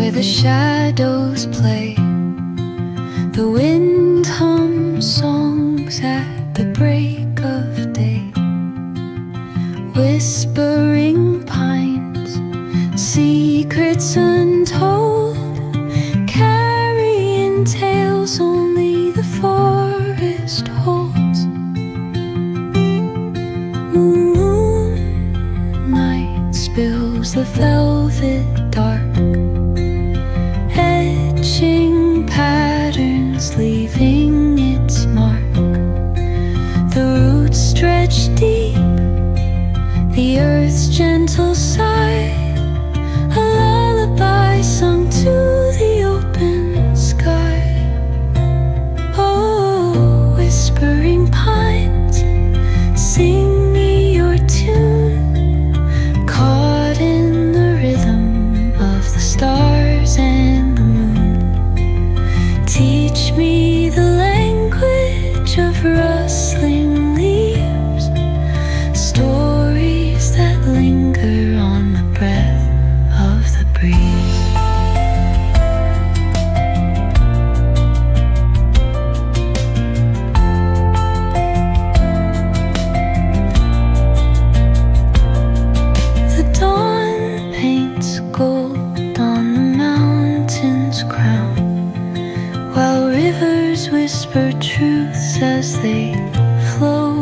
where the shadows play. The wind hums songs at the break of day. Whispering pines, secrets untold, carrying tales only the forest holds. Moonlight spills the velvet dark, etching patterns, leaving its mark. The roots stretch deep, the earth's gentle sigh, a lullaby sung to the open sky. Oh, whispering pines, sing me your tune, caught in the rhythm of the stars and the moon. Teach me the language of rustling leaves, stories that linger on the breath of the breeze. The dawn paints gold on the mountain's crown, while rivers whisper truths as they flow